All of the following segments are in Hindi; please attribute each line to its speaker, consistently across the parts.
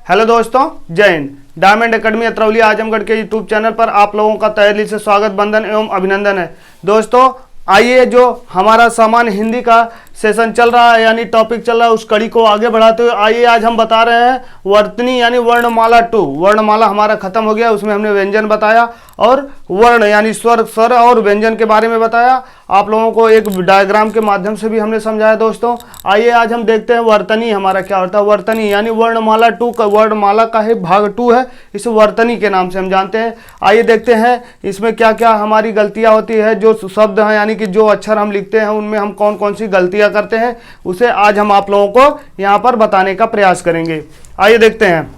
Speaker 1: हेलो दोस्तों, जय हिंद। डायमंड एकेडमी अतरौली आजमगढ़ के यूट्यूब चैनल पर आप लोगों का तहे दिल से स्वागत, वंदन एवं अभिनंदन है। दोस्तों आइए, जो हमारा सामान्य हिंदी का सेशन चल रहा है यानी टॉपिक चल रहा है, उस कड़ी को आगे बढ़ाते हुए आइए आज हम बता रहे हैं वर्तनी यानी वर्णमाला 2। वर्णमाला हमारा खत्म हो गया, उसमें हमने व्यंजन बताया और वर्ण यानी स्वर और व्यंजन के बारे में बताया। आप लोगों को एक डायग्राम के माध्यम से भी हमने समझाया। दोस्तों आइए आज हम देखते हैं वर्तनी हमारा क्या होता है। वर्तनी यानी वर्णमाला 2 का, वर्णमाला का ही भाग 2 है, इसे वर्तनी के नाम से हम जानते हैं। आइए देखते हैं इसमें क्या क्या हमारी गलतियां होती है, जो शब्द हैं यानी कि जो अक्षर हम लिखते हैं उनमें हम कौन कौन सी गलतियां करते हैं, उसे आज हम आप लोगों को यहाँ पर बताने का प्रयास करेंगे। आइए देखते हैं,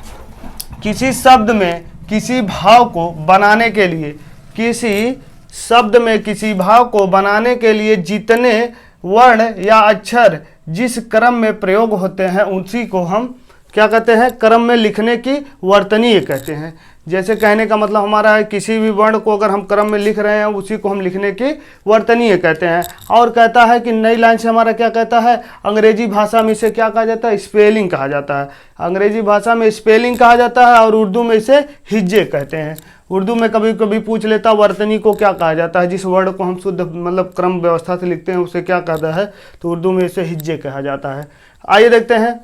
Speaker 1: किसी शब्द में किसी भाव को बनाने के लिए, किसी शब्द में किसी भाव को बनाने के लिए जितने वर्ण या अक्षर जिस क्रम में प्रयोग होते हैं उसी को हम क्या कहते हैं, क्रम में लिखने की वर्तनी कहते हैं। जैसे कहने का मतलब हमारा है, किसी भी वर्ण को अगर हम क्रम में लिख रहे हैं उसी को हम लिखने की वर्तनीय कहते हैं। और कहता है कि नई लाइन से हमारा क्या कहता है, अंग्रेजी भाषा में इसे क्या कहा जाता है, स्पेलिंग कहा जाता है। अंग्रेजी भाषा में स्पेलिंग कहा जाता है और उर्दू में इसे हिज्जे कहते हैं। उर्दू में कभी कभी पूछ लेता वर्तनी को क्या कहा जाता है, जिस वर्ड को हम शुद्ध मतलब क्रम व्यवस्था से लिखते हैं उसे क्या कहता है, तो उर्दू में इसे हिज्जे कहा जाता है। आइए देखते हैं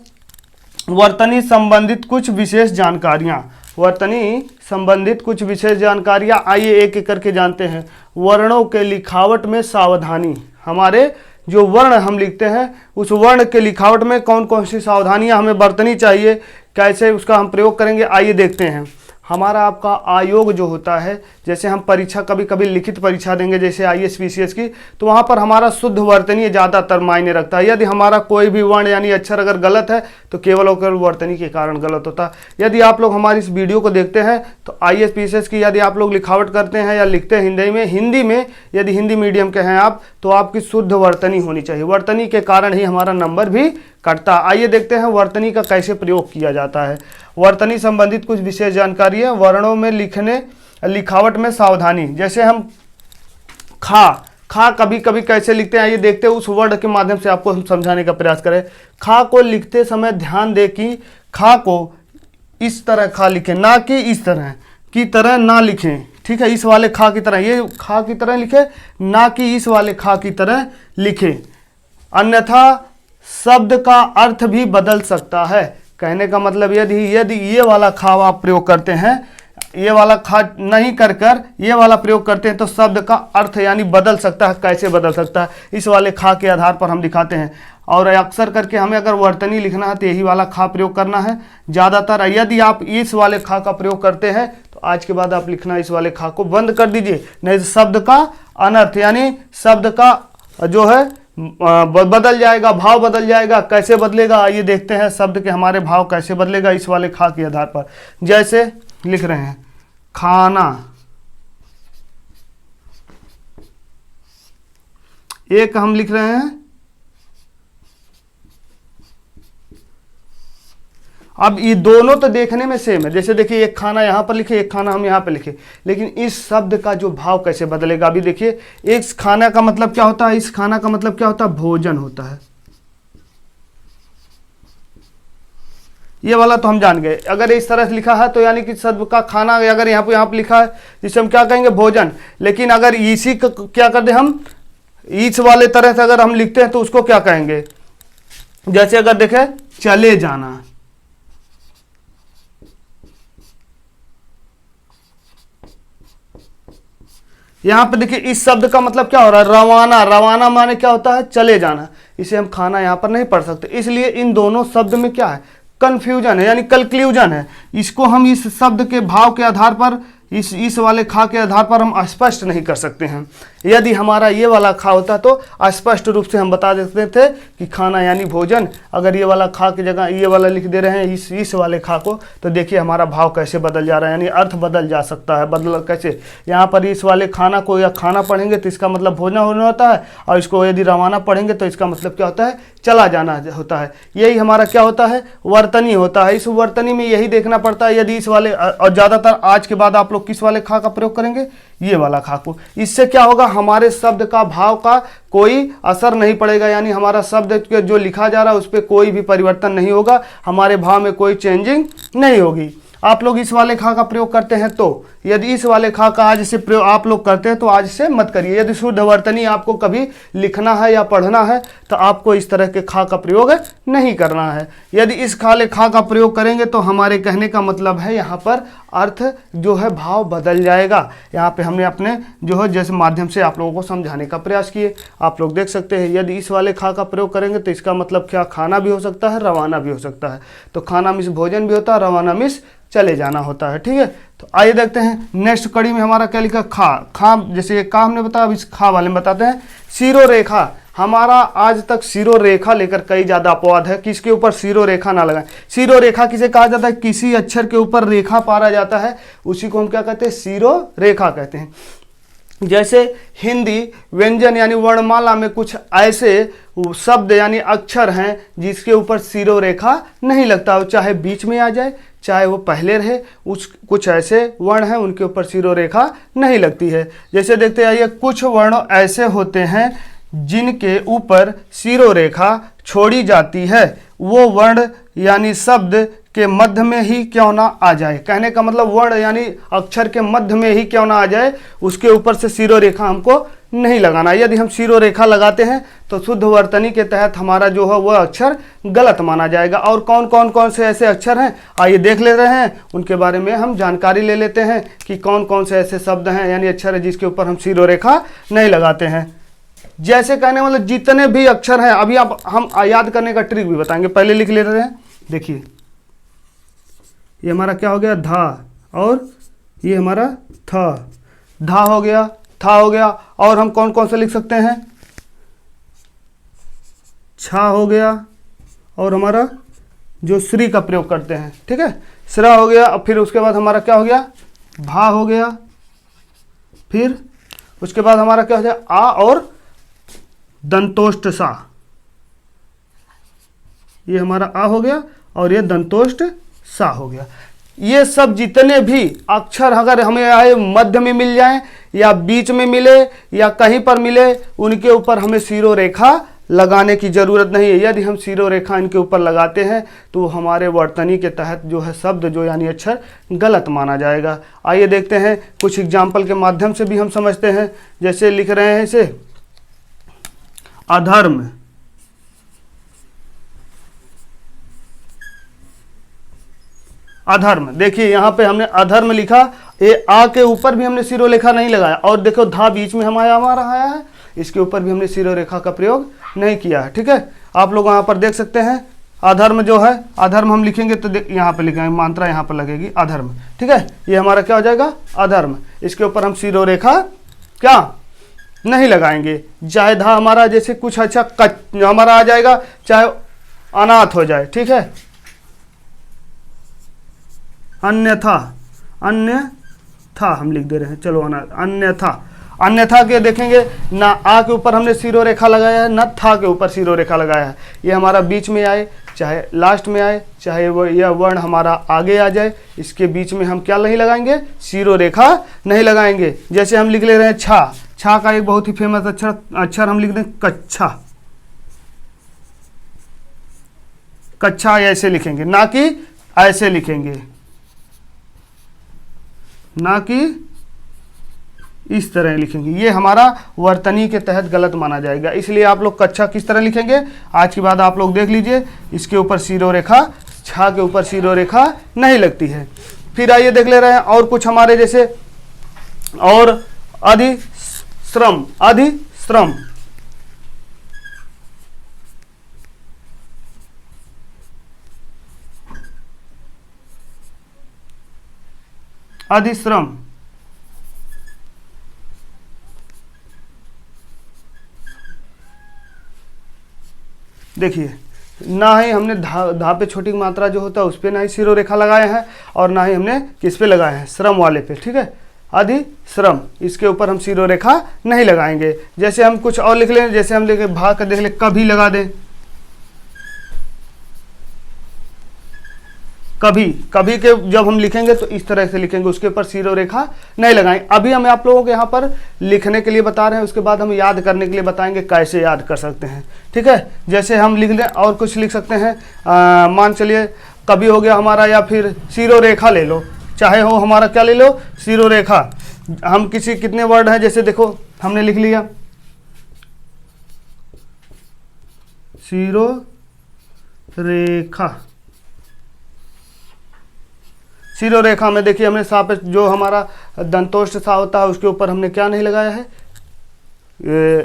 Speaker 1: वर्तनी संबंधित कुछ विशेष जानकारियाँ। वर्तनी संबंधित कुछ विशेष जानकारियाँ आइए एक एक करके जानते हैं। वर्णों के लिखावट में सावधानी, हमारे जो वर्ण हम लिखते हैं उस वर्ण के लिखावट में कौन कौन सी सावधानियाँ हमें बरतनी चाहिए, कैसे उसका हम प्रयोग करेंगे, आइए देखते हैं। हमारा आपका आयोग जो होता है, जैसे हम परीक्षा कभी कभी लिखित परीक्षा देंगे जैसे IAS PCS की, तो वहाँ पर हमारा शुद्ध वर्तनी ज़्यादातर मायने रखता है। यदि हमारा कोई भी वर्ण यानी अक्षर अगर गलत है तो केवल और केवल वर्तनी के कारण गलत होता है। यदि आप लोग हमारी इस वीडियो को देखते हैं तो IAS PCS की यदि आप लोग लिखावट करते हैं या लिखते हैं हिंदी में यदि हिंदी मीडियम के हैं आप, तो आपकी शुद्ध वर्तनी होनी चाहिए। वर्तनी के कारण ही हमारा नंबर भी कटता। आइए देखते हैं वर्तनी का कैसे प्रयोग किया जाता है। वर्तनी संबंधित कुछ विशेष जानकारी है। वर्णों में लिखावट में सावधानी, जैसे हम खा कभी कभी कैसे लिखते हैं, आइए देखते हैं। उस वर्ड के माध्यम से आपको हम समझाने का प्रयास करें। खा को लिखते समय ध्यान दें कि खा को इस तरह खा लिखें, ना कि इस तरह की तरह ना लिखें। ठीक है, इस वाले खा की तरह, ये खा की तरह लिखे, ना कि इस वाले खा की तरह लिखें, अन्यथा शब्द का अर्थ भी बदल सकता है। कहने का मतलब यदि ये वाला खा आप प्रयोग करते हैं, ये वाला खा नहीं कर ये वाला प्रयोग करते हैं तो शब्द का अर्थ यानी बदल सकता है। कैसे बदल सकता है, इस वाले खा के आधार पर हम दिखाते हैं। और अक्सर करके हमें अगर वर्तनी लिखना है तो यही वाला खा प्रयोग करना है ज़्यादातर। यदि आप इस वाले खा का प्रयोग करते हैं तो आज के बाद आप लिखना इस वाले खा को बंद कर दीजिए, नहीं तो शब्द का अनर्थ यानी शब्द का जो है बदल जाएगा, भाव बदल जाएगा। कैसे बदलेगा, आइए देखते हैं शब्द के हमारे भाव कैसे बदलेगा इस वाले खा के आधार पर। जैसे लिख रहे हैं खाना, एक हम लिख रहे हैं, अब ये दोनों तो देखने में सेम है। जैसे देखिए एक खाना यहाँ पर लिखे, एक खाना हम यहाँ पर लिखे, लेकिन इस शब्द का जो भाव कैसे बदलेगा। अभी देखिए, एक खाना का मतलब क्या होता है, इस खाना का मतलब क्या होता है, भोजन होता है। ये वाला तो हम जान गए। अगर इस तरह से लिखा है तो यानी कि शब्द का खाना अगर यहाँ पे लिखा है जिसे हम क्या कहेंगे, भोजन। लेकिन अगर इसी का क्या कर दे हम, इस वाले तरह से अगर हम लिखते हैं तो उसको क्या कहेंगे। जैसे अगर देखें चले जाना, यहाँ पे देखिए इस शब्द का मतलब क्या हो रहा है, रवाना। रवाना माने क्या होता है, चले जाना। इसे हम खाना यहाँ पर नहीं पढ़ सकते, इसलिए इन दोनों शब्द में क्या है, कंफ्यूजन है यानी कंक्लूजन है। इसको हम इस शब्द के भाव के आधार पर, इस वाले खा के आधार पर हम स्पष्ट नहीं कर सकते हैं। यदि हमारा ये वाला खा होता तो स्पष्ट रूप से हम बता देते थे कि खाना यानी भोजन। अगर ये वाला खा की जगह ये वाला लिख दे रहे हैं इस वाले खा को, तो देखिए हमारा भाव कैसे बदल जा रहा है, यानी अर्थ बदल जा सकता है। बदल कैसे, यहाँ पर इस वाले खाना को या खाना पढ़ेंगे तो इसका मतलब भोजन होना होता है, और इसको यदि रवाना पढ़ेंगे तो इसका मतलब क्या होता है, चला जाना होता है। यही हमारा क्या होता है, वर्तनी होता है। इस वर्तनी में यही देखना पड़ता है। यदि इस वाले, और ज़्यादातर आज के बाद आप लोग किस वाले खा का प्रयोग करेंगे, ये वाला खा को। इससे क्या होगा, हमारे शब्द का भाव का कोई असर नहीं पड़ेगा, यानी हमारा शब्द जो लिखा जा रहा है उस पर कोई भी परिवर्तन नहीं होगा, हमारे भाव में कोई चेंजिंग नहीं होगी। आप लोग इस वाले खा का प्रयोग करते हैं तो, यदि इस वाले खा का आज से प्रयोग आप लोग करते हैं तो आज से मत करिए। यदि शुद्ध वर्तनी आपको कभी लिखना है या पढ़ना है तो आपको इस तरह के खा का प्रयोग नहीं करना है। यदि इस खाले खा का प्रयोग करेंगे तो हमारे कहने का मतलब है यहाँ पर अर्थ जो है भाव बदल जाएगा। यहाँ पे हमने अपने जो है जैसे माध्यम से आप लोगों को समझाने का प्रयास किए। आप लोग देख सकते हैं यदि इस वाले खा का प्रयोग करेंगे तो इसका मतलब क्या, खाना भी हो सकता है, रवाना भी हो सकता है। तो खाना मिस भोजन भी होता है, रवाना मिस चले जाना होता है। ठीक है, तो आइए देखते हैं नेक्स्ट कड़ी में हमारा क्या लिखा, खा। खा जैसे ये का हमने बताया, अब इस खा वाले में बताते हैं सिरो रेखा। हमारा आज तक सिरो रेखा लेकर कई ज़्यादा अपवाद है, किसके ऊपर सिरो रेखा ना लगाएं। सिरो रेखा किसे कहा जाता है, किसी अक्षर के ऊपर रेखा पारा जाता है उसी को हम क्या कहते हैं, सिरो रेखा कहते हैं। जैसे हिंदी व्यंजन यानी वर्णमाला में कुछ ऐसे शब्द यानी अक्षर हैं जिसके ऊपर सिरो रेखा नहीं लगता, वो चाहे बीच में आ जाए चाहे वो पहले रहे, कुछ ऐसे वर्ण हैं उनके ऊपर सिरो रेखा नहीं लगती है। जैसे देखते आइए, कुछ वर्ण ऐसे होते हैं जिनके ऊपर सिरो रेखा छोड़ी जाती है, वो वर्ण यानी शब्द के मध्य में ही क्यों ना आ जाए। कहने का मतलब वर्ण यानी अक्षर के मध्य में ही क्यों ना आ जाए, उसके ऊपर से सिरो रेखा हमको नहीं लगाना। यदि हम सिरो रेखा लगाते हैं तो शुद्ध वर्तनी के तहत हमारा जो है वह अक्षर गलत माना जाएगा। और कौन से ऐसे अक्षर हैं आइए देख ले रहे हैं, उनके बारे में हम जानकारी ले लेते हैं कि कौन से ऐसे शब्द हैं यानी अक्षर है जिसके ऊपर हम सिरो रेखा नहीं लगाते हैं। जैसे कहने मतलब जितने भी अक्षर हैं, अभी आप हम याद करने का ट्रिक भी बताएंगे, पहले लिख ले रहे हैं। देखिए ये हमारा क्या हो गया, धा, और ये हमारा थ, धा हो गया, था हो गया। और हम कौन से लिख सकते हैं, छा हो गया, और हमारा जो श्री का प्रयोग करते हैं, ठीक है, श्रा हो गया। और फिर उसके बाद हमारा क्या हो गया, भा हो गया। फिर उसके बाद हमारा क्या हो जाए, आ और दंतोष्ट सा, ये हमारा आ हो गया और ये दंतोष्ट सा हो गया। ये सब जितने भी अक्षर अगर हमें आए मध्य में मिल जाएं या बीच में मिले या कहीं पर मिले, उनके ऊपर हमें सिरो रेखा लगाने की जरूरत नहीं है। यदि हम सिरो रेखा इनके ऊपर लगाते हैं तो हमारे वर्तनी के तहत जो है शब्द जो यानी अक्षर गलत माना जाएगा। आइए देखते हैं कुछ एग्जाम्पल के माध्यम से भी हम समझते हैं। जैसे लिख रहे हैं इसे अधर्म, अधर्म। देखिए यहाँ पे हमने अधर्म लिखा, ये आ के ऊपर भी हमने सिरो रेखा नहीं लगाया, और देखो धा बीच में हमारा आया है, इसके ऊपर भी हमने सिरो रेखा का प्रयोग नहीं किया है। ठीक है, आप लोग यहाँ पर देख सकते हैं अधर्म जो है, अधर्म हम लिखेंगे तो यहाँ पे लिखेंगे, मात्रा यहाँ पर लगेगी अधर्म। ठीक है, ये हमारा क्या हो जाएगा, अधर्म। इसके ऊपर हम सिरो रेखा क्या नहीं लगाएंगे। चाहे धा हमारा जैसे कुछ अच्छा हमारा आ जाएगा, चाहे अनाथ हो जाए। ठीक है, अन्यथा, अन्यथा हम लिख दे रहे हैं, चलो अन्यथा। अन्यथा के देखेंगे ना आ के ऊपर हमने सिरो रेखा लगाया है, ना था के ऊपर सिरो रेखा लगाया है। ये हमारा बीच में आए चाहे लास्ट में आए, चाहे वो यह वर्ण हमारा आगे आ जाए, इसके बीच में हम क्या नहीं लगाएंगे, सिरो रेखा नहीं लगाएंगे। जैसे हम लिख ले रहे हैं छा, छा का एक बहुत ही फेमस अक्षर हम लिख दें कच्छा, कच्छा ऐसे लिखेंगे, ना कि ऐसे लिखेंगे, ना कि इस तरह लिखेंगे। ये हमारा वर्तनी के तहत गलत माना जाएगा, इसलिए आप लोग कच्छा किस तरह लिखेंगे आज के बाद आप लोग देख लीजिए। इसके ऊपर सिरो रेखा, छा के ऊपर सिरो रेखा नहीं लगती है। फिर आइए देख ले रहे हैं और कुछ हमारे जैसे, और अधिश्रम, अधिश्रम, अधिश्रम। देखिए ना ही हमने धा पे छोटी मात्रा जो होता है उस पर ना ही सिरो रेखा लगाए हैं, और ना ही हमने किस पे लगाए हैं, श्रम वाले पे। ठीक है, अधिश्रम, इसके ऊपर हम सिरो रेखा नहीं लगाएंगे। जैसे हम कुछ और लिख लें, जैसे हम लिखे भाग कर देख ले, कभी लगा दें, कभी कभी के जब हम लिखेंगे तो इस तरह से लिखेंगे, उसके ऊपर सिरो रेखा नहीं लगाएंगे। अभी हम आप लोगों को यहाँ पर लिखने के लिए बता रहे हैं, उसके बाद हम याद करने के लिए बताएंगे कैसे याद कर सकते हैं। ठीक है, जैसे हम लिख लें और कुछ लिख सकते हैं, मान चलिए कभी हो गया हमारा, या फिर सिरो रेखा ले लो, चाहे हो हमारा क्या ले लो, सिरो रेखा। हम कितने वर्ड हैं, जैसे देखो हमने लिख लिया सिरो रेखा। सिरो रेखा में देखिए हमने सा पे जो हमारा दंतोष्ठ सा होता है उसके ऊपर हमने क्या नहीं लगाया है,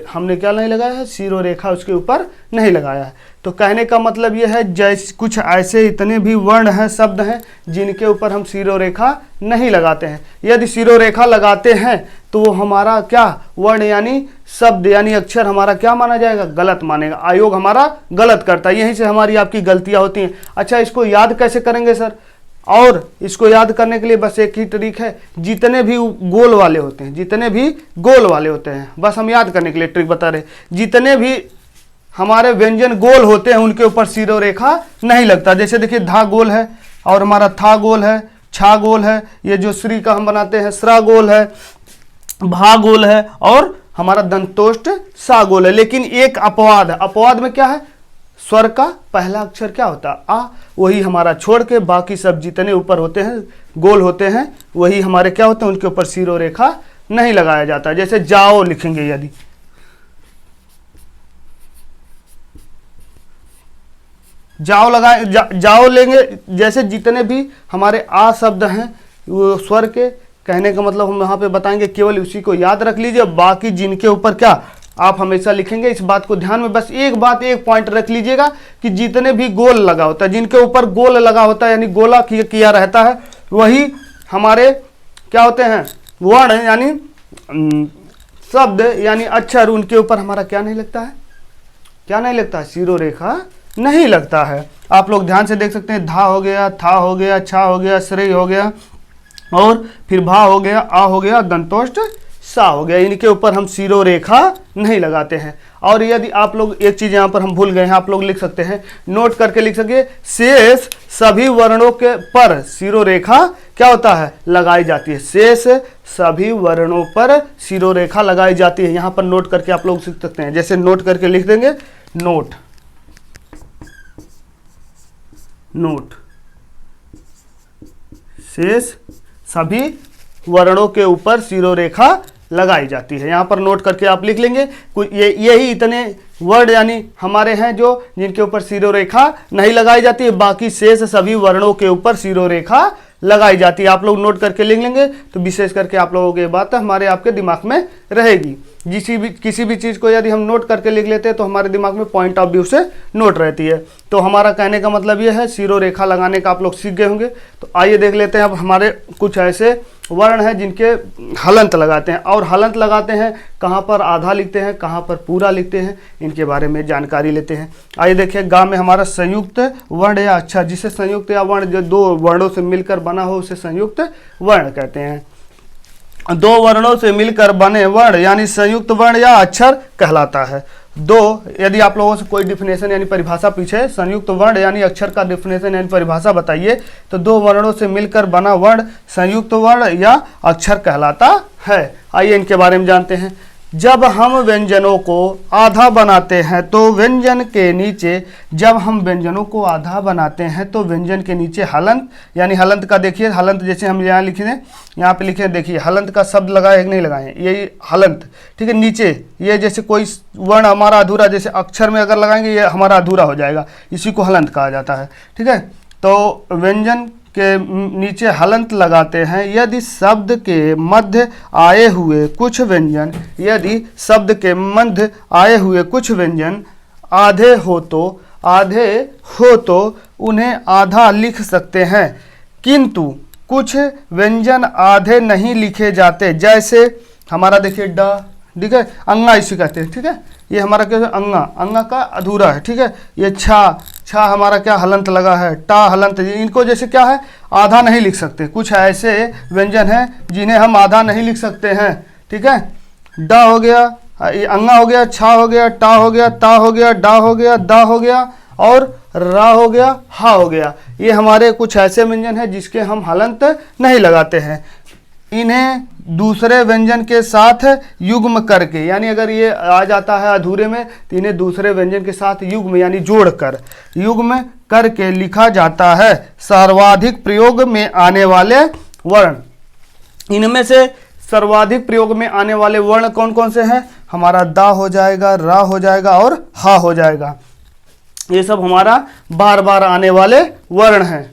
Speaker 1: हमने क्या नहीं लगाया है, सिरो रेखा उसके ऊपर नहीं लगाया है। तो कहने का मतलब यह है जैसे कुछ ऐसे इतने भी वर्ण हैं, शब्द हैं जिनके ऊपर हम सिरो रेखा नहीं लगाते हैं। यदि सिरो रेखा लगाते हैं तो वो हमारा क्या वर्ण यानी शब्द यानी अक्षर हमारा क्या माना जाएगा, गलत मानेगा, आयोग हमारा गलत करता है। यहीं से हमारी आपकी गलतियां होती हैं। अच्छा, इसको याद कैसे करेंगे सर? और इसको याद करने के लिए बस एक ही ट्रिक है, जितने भी गोल वाले होते हैं, जितने भी गोल वाले होते हैं, बस हम याद करने के लिए ट्रिक बता रहे, जितने भी हमारे व्यंजन गोल होते हैं उनके ऊपर सिरो रेखा नहीं लगता। जैसे देखिए धा गोल है और हमारा था गोल है, छा गोल है, ये जो श्री का हम बनाते हैं श्रा गोल है, भा गोल है और हमारा दंतोष्ठ सा गोल है। लेकिन एक अपवाद है, अपवाद में क्या है, स्वर का पहला अक्षर क्या होता है, आ, वही हमारा छोड़ के बाकी सब जितने ऊपर होते हैं गोल होते हैं वही हमारे क्या होते हैं, उनके ऊपर सिरो रेखा नहीं लगाया जाता। जैसे जाओ लिखेंगे, यदि जाओ लगाए जाओ लेंगे, जैसे जितने भी हमारे आ शब्द हैं वो स्वर के, कहने का मतलब हम यहाँ पे बताएंगे केवल उसी को याद रख लीजिए, बाकी जिनके ऊपर क्या आप हमेशा लिखेंगे, इस बात को ध्यान में बस एक बात एक पॉइंट रख लीजिएगा कि जितने भी गोल लगा होता है, जिनके ऊपर गोल लगा होता है यानी गोला किया रहता है, वही हमारे क्या होते हैं, वर्ण यानी शब्द यानी अक्षर, उनके ऊपर हमारा क्या नहीं लगता है, क्या नहीं लगता है, सिरो रेखा नहीं लगता है। आप लोग ध्यान से देख सकते हैं, धा हो गया, था हो गया, छा हो गया, श्रेय हो गया और फिर भा हो गया, आ हो गया, दंतोष्ठ सा हो गया, इनके ऊपर हम सिरो रेखा नहीं लगाते हैं। और यदि आप लोग एक चीज यहाँ पर हम भूल गए हैं, आप लोग लिख सकते हैं, नोट करके लिख सके, शेष सभी वर्णों के पर सिरो रेखा क्या होता है, लगाई जाती है। शेष सभी वर्णों पर सिरो रेखा लगाई जाती है। यहाँ पर नोट करके आप लोग सीख सकते हैं, जैसे नोट करके लिख देंगे, नोट नोट शेष सभी वर्णों के ऊपर सिरो रेखा लगाई जाती है। यहाँ पर नोट करके आप लिख लेंगे, यही इतने वर्ड यानी हमारे हैं जो जिनके ऊपर सिरो रेखा नहीं लगाई जाती है, बाकी शेष सभी वर्णों के ऊपर सिरो रेखा लगाई जाती है। आप लोग नोट करके लिख लेंगे तो विशेष करके आप लोगों की बात हमारे आपके दिमाग में रहेगी। किसी भी चीज़ को यदि हम नोट करके लिख लेते हैं तो हमारे दिमाग में पॉइंट ऑफ व्यू से नोट रहती है। तो हमारा कहने का मतलब ये है, सिरो रेखा लगाने का आप लोग सीख गए होंगे। तो आइए देख लेते हैं अब हमारे कुछ ऐसे वर्ण हैं जिनके हलंत लगाते हैं, और हलंत लगाते हैं कहाँ पर, आधा लिखते हैं, कहाँ पर पूरा लिखते हैं, इनके बारे में जानकारी लेते हैं। आइए देखिए, गा में हमारा संयुक्त वर्ण या अक्षर, जिसे संयुक्त या वर्ण जो दो वर्णों से मिलकर बना हो उसे संयुक्त वर्ण कहते हैं। दो वर्णों से मिलकर बने वर्ण यानी संयुक्त वर्ण या अक्षर कहलाता है। दो, यदि आप लोगों से कोई डिफिनेशन यानी परिभाषा पूछे, संयुक्त वर्ण यानी अक्षर का डिफिनेशन यानी परिभाषा बताइए, तो दो वर्णों से मिलकर बना वर्ण संयुक्त वर्ण या अक्षर कहलाता है। आइए इनके बारे में जानते हैं। जब हम व्यंजनों को आधा बनाते हैं तो व्यंजन के नीचे, जब हम व्यंजनों को आधा बनाते हैं तो व्यंजन के नीचे हलंत यानी हलंत का देखिए, हलंत जैसे हम यहाँ लिखे हैं, यहाँ पे लिखे देखिए, हलंत का शब्द लगाए कि नहीं लगाए, यही हलंत, ठीक है। नीचे ये जैसे कोई वर्ण हमारा अधूरा, जैसे अक्षर में अगर लगाएंगे ये हमारा अधूरा हो जाएगा, इसी को हलंत कहा जाता है, ठीक है। तो व्यंजन के नीचे हलंत लगाते हैं यदि शब्द के मध्य आए हुए कुछ व्यंजन, यदि शब्द के मध्य आए हुए कुछ व्यंजन आधे हो तो उन्हें आधा लिख सकते हैं, किंतु कुछ व्यंजन आधे नहीं लिखे जाते। जैसे हमारा देखिए ड, ठीक है, अंगा इसी कहते हैं, ठीक है, ये हमारा क्या है, अंगा, अंगा का अधूरा है, ठीक है। ये छा, छा हमारा क्या हलंत लगा है, टा हलंत, इनको जैसे क्या है आधा नहीं लिख सकते। कुछ ऐसे व्यंजन हैं जिन्हें हम आधा नहीं लिख सकते हैं, ठीक है। ड हो गया, अंगा हो गया, छा हो गया, टा हो गया, ता हो गया, डा हो गया, दा हो गया और रा हो गया, हा हो गया। ये हमारे कुछ ऐसे व्यंजन हैं जिसके हम हलंत नहीं लगाते हैं। इन्हें दूसरे व्यंजन के साथ युग्म करके, यानी अगर ये आ जाता है अधूरे में तो इन्हें दूसरे व्यंजन के साथ युग्म यानी जोड़कर युग्म करके लिखा जाता है। सर्वाधिक प्रयोग में आने वाले वर्ण, इनमें से सर्वाधिक प्रयोग में आने वाले वर्ण कौन कौन से हैं? हमारा दा हो जाएगा, रा हो जाएगा और हा हो जाएगा। ये सब हमारा बार बार आने वाले वर्ण हैं।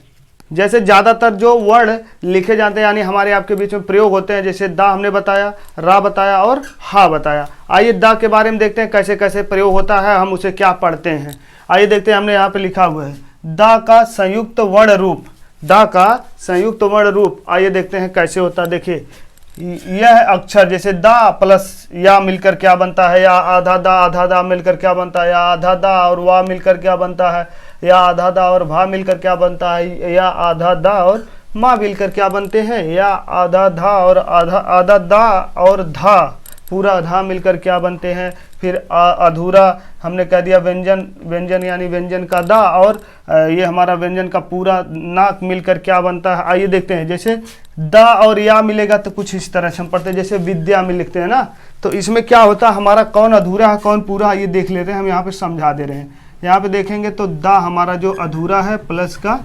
Speaker 1: जैसे ज़्यादातर जो वर्ण लिखे जाते हैं यानी हमारे आपके बीच में प्रयोग होते हैं, जैसे दा हमने बताया, रा बताया और हा बताया। आइए दा के बारे में देखते हैं कैसे कैसे प्रयोग होता है, हम उसे क्या पढ़ते हैं। आइए देखते हैं, हमने यहाँ पे लिखा हुआ है दा का संयुक्त वर्ण रूप। दा का संयुक्त वर्ण रूप आइए देखते हैं कैसे होता है। देखिए यह अक्षर जैसे दा प्लस या मिलकर क्या बनता है, या आधा दा मिलकर क्या बनता है, या आधा दा और वाह मिलकर क्या बनता है, या आधा दा और भा मिलकर क्या बनता है, या आधा दा और माँ मिलकर क्या बनते हैं, या आधा धा और आधा दा और धा पूरा धा मिलकर क्या बनते हैं। फिर अधूरा हमने कह दिया व्यंजन यानी व्यंजन का दा, और ये हमारा व्यंजन का पूरा नाक मिलकर क्या बनता है। आइए देखते हैं, जैसे दा और या मिलेगा तो कुछ इस तरह से हम पढ़ते हैं, जैसे विद्या में लिखते हैं ना, तो इसमें क्या होता है हमारा कौन अधूरा है कौन पूरा है ये देख लेते हैं। हम यहाँ पे समझा दे रहे हैं। यहाँ पे देखेंगे तो दा हमारा जो अधूरा है प्लस का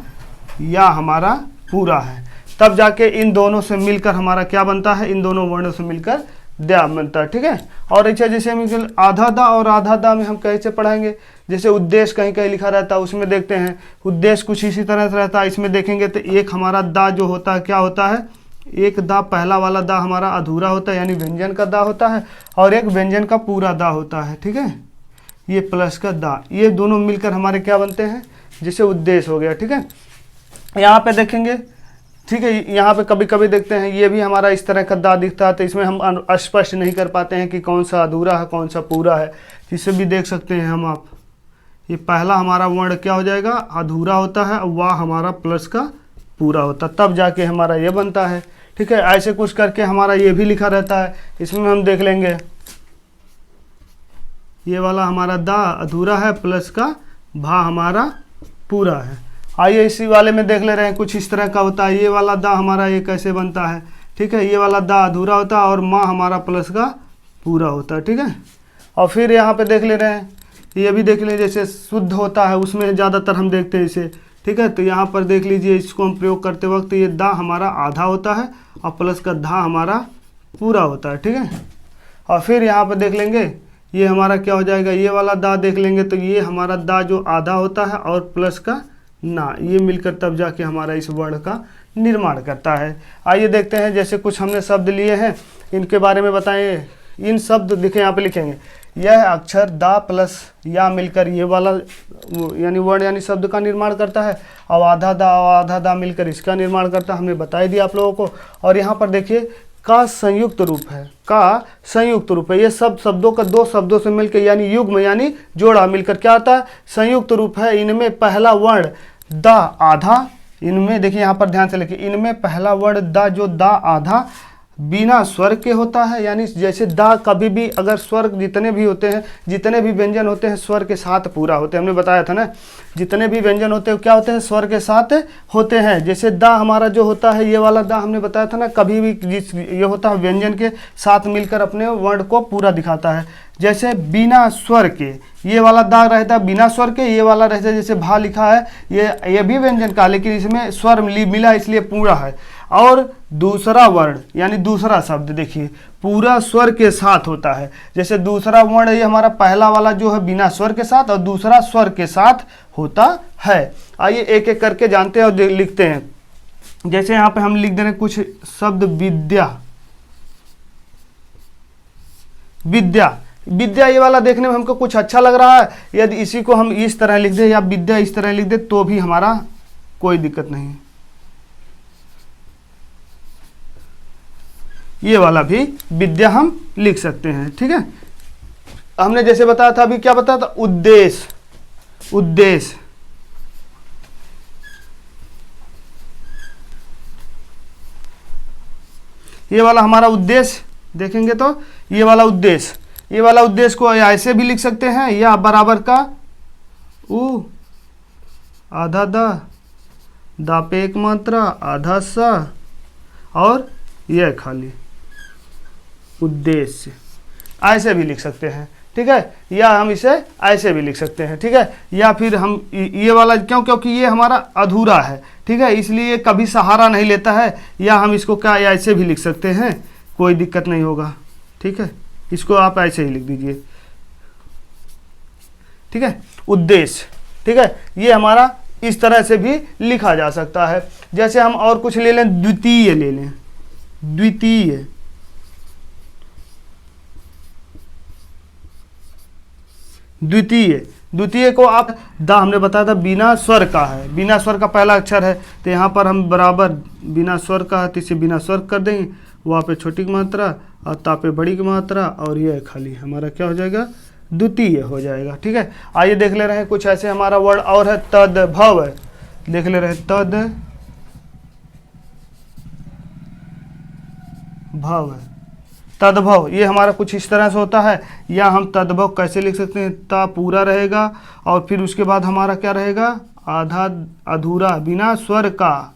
Speaker 1: या हमारा पूरा है, तब जाके इन दोनों से मिलकर हमारा क्या बनता है, इन दोनों वर्णों से मिलकर द्या बनता है। ठीक है। और अच्छा जैसे हम आधा दा और आधा दा में हम कैसे पढ़ाएंगे, जैसे उद्देश्य कहीं कहीं लिखा रहता है उसमें देखते हैं उद्देश्य कुछ इसी तरह से रहता है। इसमें देखेंगे तो एक हमारा दा जो होता है क्या होता है, एक दा पहला वाला दा हमारा अधूरा होता है यानी व्यंजन का दा होता है, और एक व्यंजन का पूरा दा होता है। ठीक है, ये प्लस का दा, ये दोनों मिलकर हमारे क्या बनते हैं, जैसे उद्देश्य हो गया। ठीक है, यहाँ पे देखेंगे, ठीक है, यहाँ पे कभी कभी देखते हैं ये भी हमारा इस तरह का दा दिखता है, तो इसमें हम स्पष्ट नहीं कर पाते हैं कि कौन सा अधूरा है कौन सा पूरा है। इसे भी देख सकते हैं हम आप, ये पहला हमारा वर्ण क्या हो जाएगा, अधूरा होता है, वाह हमारा प्लस का पूरा होता है, तब जाके हमारा ये बनता है। ठीक है, ऐसे कुछ करके हमारा ये भी लिखा रहता है। इसमें हम देख लेंगे ये वाला हमारा दा अधूरा है प्लस का भा हमारा पूरा है। आइए इसी वाले में देख ले रहे हैं, कुछ इस तरह का होता है। ये वाला दा हमारा ये कैसे बनता है, ठीक है, ये वाला दा अधूरा होता है और माँ हमारा प्लस का पूरा होता है। ठीक है, और फिर यहाँ पे देख ले रहे हैं, ये भी देख लीजिए जैसे शुद्ध होता है उसमें ज़्यादातर हम देखते हैं इसे। ठीक है, तो यहाँ पर देख लीजिए इसको हम प्रयोग करते वक्त ये दा हमारा आधा होता है और प्लस का धा हमारा पूरा होता है। ठीक है, और फिर यहाँ पर देख लेंगे ये हमारा क्या हो जाएगा, ये वाला दा देख लेंगे तो ये हमारा दा जो आधा होता है और प्लस का ना, ये मिलकर तब जाके हमारा इस वर्ण का निर्माण करता है। आइए देखते हैं, जैसे कुछ हमने शब्द लिए हैं इनके बारे में बताएं। इन शब्द देखें यहाँ पे लिखेंगे, यह अक्षर दा प्लस या मिलकर ये वाला यानी वर्ण यानी शब्द का निर्माण करता है, और आधा दा मिलकर इसका निर्माण करता है, हमने बता ही दिया आप लोगों को। और यहाँ पर देखिए का संयुक्त रूप है, का संयुक्त रूप है, ये सब शब्दों का दो शब्दों से मिलकर यानी युग्म यानी जोड़ा मिलकर क्या आता है, संयुक्त रूप है। इनमें पहला वर्ण दा आधा, इनमें देखिए यहाँ पर ध्यान से लिखिए, इनमें पहला वर्ण दा जो दा आधा बिना स्वर के होता है, यानी जैसे दा कभी भी अगर स्वर जितने भी होते हैं, जितने भी व्यंजन होते हैं स्वर के साथ पूरा होते हैं। हमने बताया था ना, जितने भी व्यंजन होते हैं क्या होते हैं, स्वर के साथ होते हैं। जैसे दा हमारा जो होता है ये वाला दा हमने बताया था ना, कभी भी जिस ये होता है व्यंजन के साथ मिलकर अपने वर्ण को पूरा दिखाता है। जैसे बिना स्वर के ये वाला दा रहता है बिना स्वर के, ये वाला रहता है जैसे भा लिखा है ये भी व्यंजन का, लेकिन इसमें स्वर मिला इसलिए पूरा है। और दूसरा वर्ण यानी दूसरा शब्द देखिए पूरा स्वर के साथ होता है। जैसे दूसरा वर्ण ये हमारा पहला वाला जो है बिना स्वर के साथ और दूसरा स्वर के साथ होता है। आइए एक एक करके जानते हैं और लिखते हैं। जैसे यहाँ पे हम लिख दे रहे हैं कुछ शब्द, विद्या ये वाला देखने में हमको कुछ अच्छा लग रहा है, यदि इसी को हम इस तरह लिख दे या विद्या इस तरह लिख दे तो भी हमारा कोई दिक्कत नहीं है। ये वाला भी विद्या हम लिख सकते हैं। ठीक है, हमने जैसे बताया था, अभी क्या बताया था, उद्देश्य ये वाला हमारा उद्देश्य देखेंगे तो ये वाला उद्देश्य को ऐसे भी लिख सकते हैं, या बराबर का आधा दा, दा पे एक मात्रा, आधा सा, और यह खाली उद्देश्य, ऐसे भी लिख सकते हैं, ठीक है। या हम इसे ऐसे भी लिख सकते हैं, ठीक है। या फिर हम ये वाला क्योंकि ये हमारा अधूरा है, ठीक है, इसलिए कभी सहारा नहीं लेता है। या हम इसको क्या ऐसे भी लिख सकते हैं, कोई दिक्कत नहीं होगा, ठीक है। इसको आप ऐसे ही लिख दीजिए, ठीक है, उद्देश्य, ठीक है। ये हमारा इस तरह से भी लिखा जा सकता है। जैसे हम और कुछ ले लें, द्वितीय ले लें, द्वितीय, द्वितीय, द्वितीय को आप दा हमने बताया था बिना स्वर का है, बिना स्वर का पहला अक्षर है, तो यहाँ पर हम बराबर बिना स्वर का है तो इसे बिना स्वर कर देंगे, वहाँ पे छोटी की मात्रा और ता पे बड़ी की मात्रा, और यह खाली हमारा क्या हो जाएगा, द्वितीय हो जाएगा, ठीक है। आइए देख ले रहे हैं कुछ ऐसे हमारा वर्ड और है, तद्भव, देख ले रहे हैं, तद्भव, तद्भव, ये हमारा कुछ इस तरह से होता है। या हम तद्भव कैसे लिख सकते हैं, ता पूरा रहेगा और फिर उसके बाद हमारा क्या रहेगा, आधा अधूरा बिना स्वर का,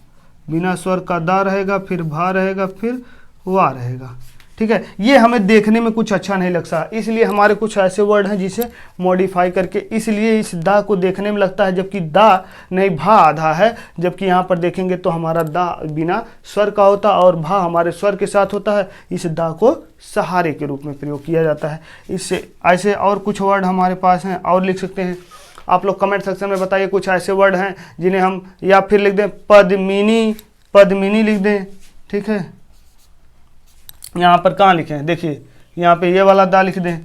Speaker 1: बिना स्वर का दा रहेगा, फिर भा रहेगा, फिर वा रहेगा, ठीक है। ये हमें देखने में कुछ अच्छा नहीं लगता, इसलिए हमारे कुछ ऐसे वर्ड हैं जिसे मॉडिफाई करके, इसलिए इस दा को देखने में लगता है जबकि दा नहीं भा आधा है, जबकि यहाँ पर देखेंगे तो हमारा दा बिना स्वर का होता और भा हमारे स्वर के साथ होता है। इस दा को सहारे के रूप में प्रयोग किया जाता है। इससे ऐसे और कुछ वर्ड हमारे पास हैं और लिख सकते हैं। आप लोग कमेंट सेक्शन में बताइए कुछ ऐसे वर्ड हैं जिन्हें हम, या फिर लिख दें पद्मिनी, पद्मिनी लिख दें, ठीक है। यहाँ पर कहाँ लिखे हैं, देखिए यहाँ पे ये वाला दा लिख दें,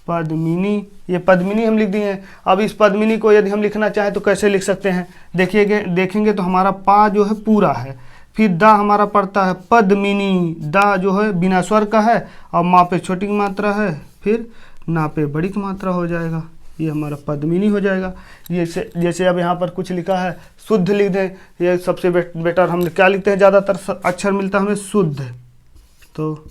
Speaker 1: पद्मिनी, ये पद्मिनी हम लिख दिए हैं। अब इस पद्मिनी को यदि हम लिखना चाहें तो कैसे लिख सकते हैं, देखिएगा, देखेंगे तो हमारा पा जो है पूरा है, फिर दा हमारा पड़ता है पद्मिनी, दा जो है बिना स्वर का है और माँ पे छोटी की मात्रा है, फिर ना पे बड़ी की मात्रा हो जाएगा, ये हमारा पद्मिनी हो जाएगा। ये जैसे अब यहाँ पर कुछ लिखा है शुद्ध लिख दें, ये सबसे बेटर हम क्या लिखते हैं, ज़्यादातर अक्षर मिलता है हमें शुद्ध, तो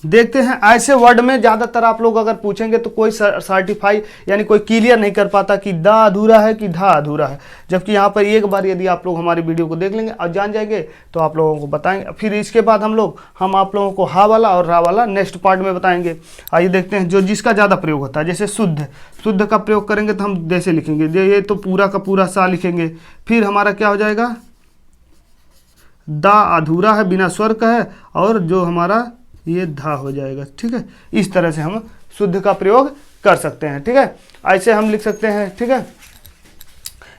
Speaker 1: देखते हैं ऐसे वर्ड में ज़्यादातर आप लोग अगर पूछेंगे तो कोई सर्टिफाई यानी कोई क्लियर नहीं कर पाता कि दा अधूरा है कि धा अधूरा है, जबकि यहाँ पर एक बार यदि आप लोग हमारी वीडियो को देख लेंगे और जान जाएंगे तो आप लोगों को बताएंगे। फिर इसके बाद हम आप लोगों को हा वाला और रा वाला नेक्स्ट पार्ट में बताएंगे। आइए देखते हैं जो जिसका ज़्यादा प्रयोग होता है। जैसे शुद्ध, शुद्ध का प्रयोग करेंगे तो हम जैसे लिखेंगे, ये तो पूरा का पूरा सा लिखेंगे, फिर हमारा क्या हो जाएगा, दा अधूरा है बिना स्वर का है और जो हमारा ये धा हो जाएगा, ठीक है। इस तरह से हम शुद्ध का प्रयोग कर सकते हैं, ठीक है। ऐसे हम लिख सकते हैं, ठीक है।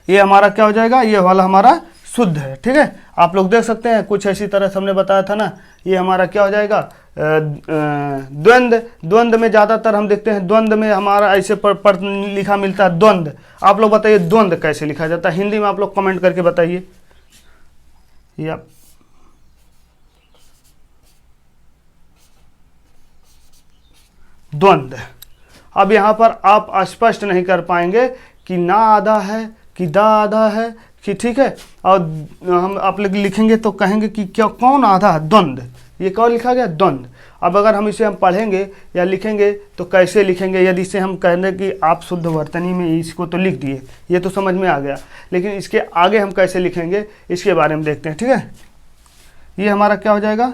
Speaker 1: ये हमारा क्या हो जाएगा, ये वाला हमारा शुद्ध है, ठीक है। आप लोग देख सकते हैं कुछ ऐसी तरह से हमने बताया था ना, ये हमारा क्या हो जाएगा, द्वंद्व, द्वंद्व में ज़्यादातर हम देखते हैं द्वंद्व में हमारा ऐसे पर लिखा मिलता है द्वंद्व। आप लोग बताइए द्वंद्व कैसे लिखा जाता है हिंदी में, आप लोग कमेंट करके बताइए। या द्वंद्व, अब यहाँ पर आप स्पष्ट नहीं कर पाएंगे कि ना आधा है कि दा आधा है कि, ठीक है। और हम आप लोग लिखेंगे तो कहेंगे कि क्या कौन आधा है, द्वंद्व, ये कौन लिखा गया, द्वंद्व। अब अगर हम इसे हम पढ़ेंगे या लिखेंगे तो कैसे लिखेंगे, यदि इसे हम कहेंगे कि आप शुद्ध वर्तनी में इसको तो लिख दिए, ये तो समझ में आ गया, लेकिन इसके आगे हम कैसे लिखेंगे इसके बारे में देखते हैं, ठीक है। ये हमारा क्या हो जाएगा,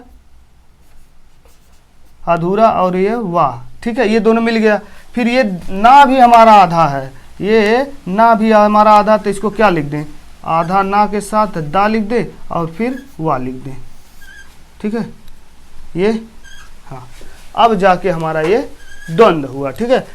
Speaker 1: अधूरा और ये वाह, ठीक है, ये दोनों मिल गया। फिर ये ना भी हमारा आधा है, ये ना भी हमारा आधा, तो इसको क्या लिख दें, आधा ना के साथ दा लिख दे और फिर वा लिख दें, ठीक है। ये हाँ, अब जाके हमारा ये द्वंद्व हुआ, ठीक है।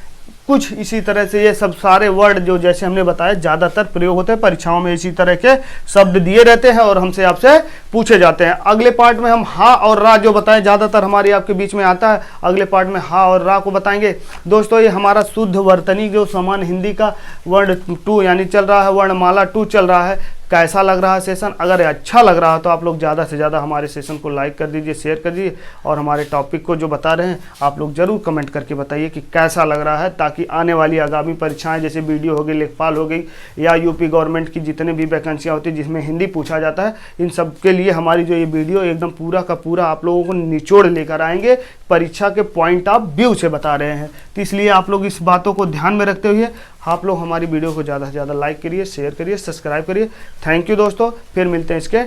Speaker 1: कुछ इसी तरह से ये सब सारे वर्ड जो जैसे हमने बताया ज़्यादातर प्रयोग होते हैं, परीक्षाओं में इसी तरह के शब्द दिए रहते हैं और हमसे आपसे पूछे जाते हैं। अगले पार्ट में हम हा और रा जो बताएं ज़्यादातर हमारे आपके बीच में आता है, अगले पार्ट में हा और रा को बताएंगे। दोस्तों ये हमारा शुद्ध वर्तनी जो सामान्य हिंदी का वर्ण 2 यानी चल रहा है, वर्णमाला 2 चल रहा है। कैसा लग रहा है सेशन, अगर अच्छा लग रहा है तो आप लोग ज़्यादा से ज़्यादा हमारे सेशन को लाइक कर दीजिए, शेयर कर दीजिए और हमारे टॉपिक को जो बता रहे हैं आप लोग ज़रूर कमेंट करके बताइए कि कैसा लग रहा है, ताकि आने वाली आगामी परीक्षाएं जैसे बीडीओ हो गई, लेखपाल हो गई या यूपी गवर्नमेंट की जितने भी वैकेंसियाँ होती है जिसमें हिंदी पूछा जाता है, इन सब के लिए हमारी जो ये वीडियो एकदम पूरा का पूरा आप लोगों को निचोड़ लेकर आएंगे, परीक्षा के पॉइंट ऑफ व्यू से बता रहे हैं। तो इसलिए आप लोग इस बातों को ध्यान में रखते हुए आप लोग हमारी वीडियो को ज़्यादा से ज़्यादा लाइक करिए, शेयर करिए, सब्सक्राइब करिए। थैंक यू दोस्तों, फिर मिलते हैं इसके